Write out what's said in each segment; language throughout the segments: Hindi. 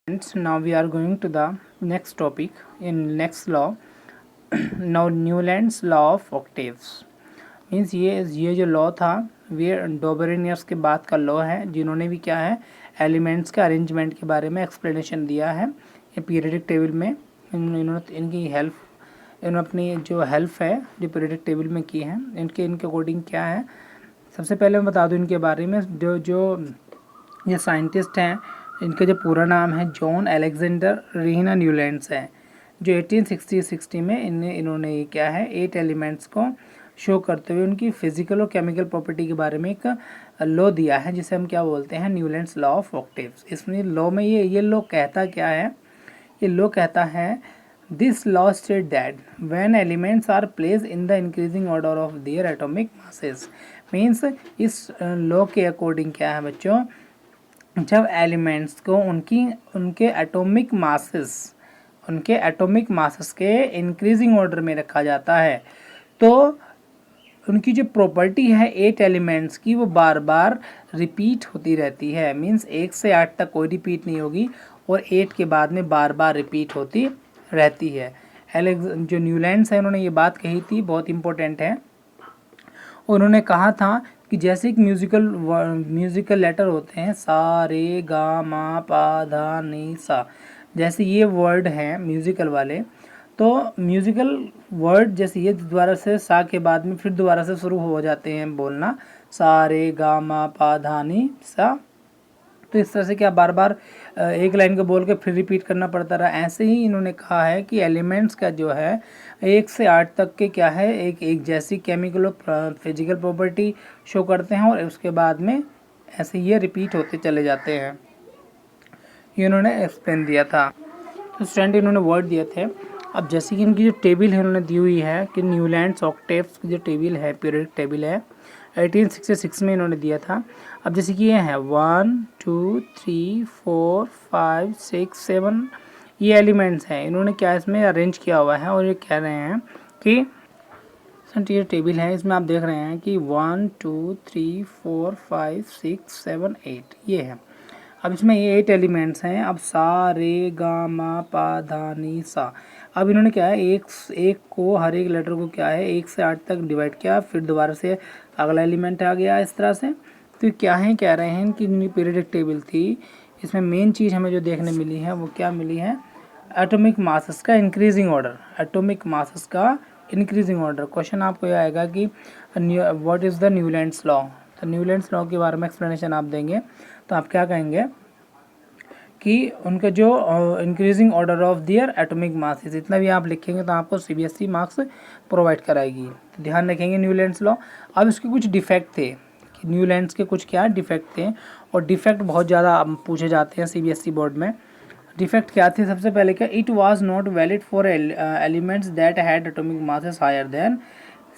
Friends, now we are going to the next topic in next law. Now Newland's law of octaves means ये जो लॉ था वे डोबरेनियर्स के बाद का लॉ है, जिन्होंने भी क्या है एलिमेंट्स के अरेंजमेंट के बारे में एक्सप्लेनेशन दिया है ये पीरियडिक टेबल में। इन्होंने अपनी जो हेल्प है जो पीरियडिक टेबल में की है इनके अकॉर्डिंग क्या है। सबसे पहले मैं बता दूं इनके बारे में, जो ये साइंटिस्ट हैं इनका जो पूरा नाम है जॉन अलेक्जेंडर रीना न्यूलैंड्स है, जो 1860 में इन्होंने ये क्या है 8 एलिमेंट्स को शो करते हुए उनकी फिजिकल और केमिकल प्रॉपर्टी के बारे में एक लॉ दिया है जिसे हम क्या बोलते हैं न्यूलैंड्स लॉ ऑफ ऑक्टेव्स। इसमें लॉ में ये लॉ कहता क्या है, ये लॉ कहता है this law state that when elements are place in the increasing order of their atomic masses. Means इस लॉ के अकॉर्डिंग क्या है बच्चों, जब एलिमेंट्स को उनके एटॉमिक मासेस के इंक्रीजिंग ऑर्डर में रखा जाता है तो उनकी जो प्रॉपर्टी है 8 एलिमेंट्स की वो बार बार रिपीट होती रहती है। मींस 1 से 8 तक कोई रिपीट नहीं होगी और 8 के बाद में बार बार रिपीट होती रहती है। जो न्यूलैंड्स है उन्होंने ये बात कही थी, बहुत इंपॉर्टेंट है। उन्होंने कहा था कि जैसे एक म्यूजिकल लेटर होते हैं सा रे गा मा पा धा नी सा, जैसे ये वर्ड हैं म्यूजिकल वाले, तो म्यूजिकल वर्ड जैसे ये दोबारा से सा के बाद में फिर दोबारा से शुरू हो जाते हैं बोलना सा रे गा मा पा धा नी सा, तो इस तरह से क्या बार बार एक लाइन को बोल के फिर रिपीट करना पड़ता रहा। ऐसे ही इन्होंने कहा है कि एलिमेंट्स का जो है 1 से 8 तक के क्या है एक जैसी केमिकल और फिजिकल प्रॉपर्टी शो करते हैं और उसके बाद में ऐसे ये रिपीट होते चले जाते हैं। ये उन्होंने एक्सप्लेन दिया था। तो स्टूडेंट इन्होंने वर्ड दिए थे। अब जैसे कि इनकी जो टेबल है उन्होंने दी हुई है कि न्यूलैंड्स ऑक्टेव्स की जो टेबल है पीरियडिक टेबल है 1866 में इन्होंने दिया था। अब जैसे कि ये है 1 2 3 4 5 6 7 ये एलिमेंट्स हैं, इन्होंने क्या इसमें अरेंज किया हुआ है और ये कह रहे हैं कि ये टेबल है, इसमें आप देख रहे हैं कि 1 2 3 4 5 6 7 8 ये है। अब इसमें ये 8 एलिमेंट्स हैं। अब सा रे गा मा पा धा नी सा, अब इन्होंने क्या है एक को हर एक लेटर को क्या है 1 से 8 तक डिवाइड किया, फिर दोबारा से अगला एलिमेंट आ गया इस तरह से। तो क्या है कह रहे हैं कि पीरियडिक टेबल थी, इसमें मेन चीज़ हमें जो देखने मिली है वो क्या मिली है एटॉमिक मासेस का इंक्रीजिंग ऑर्डर। एटॉमिक मासेस का इंक्रीजिंग ऑर्डर। क्वेश्चन आपको यह आएगा कि what is the Newlands law. तो न्यूलैंड्स लॉ के बारे में एक्सप्लेनेशन आप देंगे तो आप क्या कहेंगे कि उनका जो increasing order of their atomic masses, इतना भी आप लिखेंगे तो आपको CBSE मार्क्स प्रोवाइड कराएगी। तो ध्यान रखेंगे न्यूलैंड्स लॉ। अब इसके कुछ डिफेक्ट थे कि न्यूलैंड्स के कुछ क्या डिफेक्ट थे और डिफेक्ट बहुत ज़्यादा पूछे जाते हैं CBSE बोर्ड में। डिफेक्ट क्या थे, सबसे पहले क्या, it was not valid for elements that had atomic masses higher than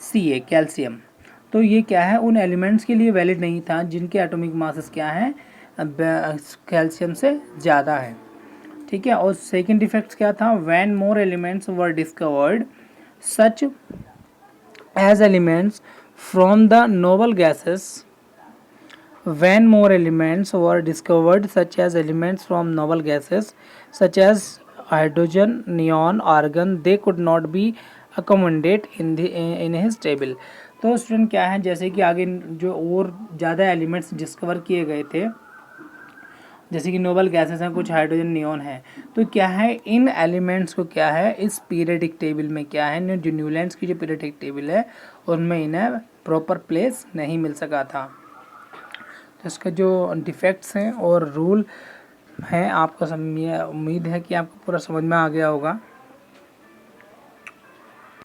Ca calcium. तो ये क्या है उन एलिमेंट्स के लिए वैलिड नहीं था जिनके एटॉमिक मासेस क्या है कैल्शियम से ज़्यादा है। ठीक है। और सेकंड डिफेक्ट क्या था, when more elements were discovered such as elements from the noble gases, when more elements were discovered such as elements from noble gases such as hydrogen, neon, argon, they could not be accommodated in his table। तो स्टूडेंट क्या है, जैसे कि आगे जो और ज़्यादा एलिमेंट्स डिस्कवर किए गए थे जैसे कि नोबल गैसेस हैं, कुछ हाइड्रोजन, नियॉन है, तो क्या है इन एलिमेंट्स को क्या है इस पीरियडिक टेबल में क्या है जो न्यूलैंड्स की जो पीरियडिक टेबल है उनमें इन्हें प्रॉपर प्लेस नहीं मिल सका था। तो इसका जो डिफेक्ट्स हैं और रूल हैं आपको उम्मीद है कि आपको पूरा समझ में आ गया होगा।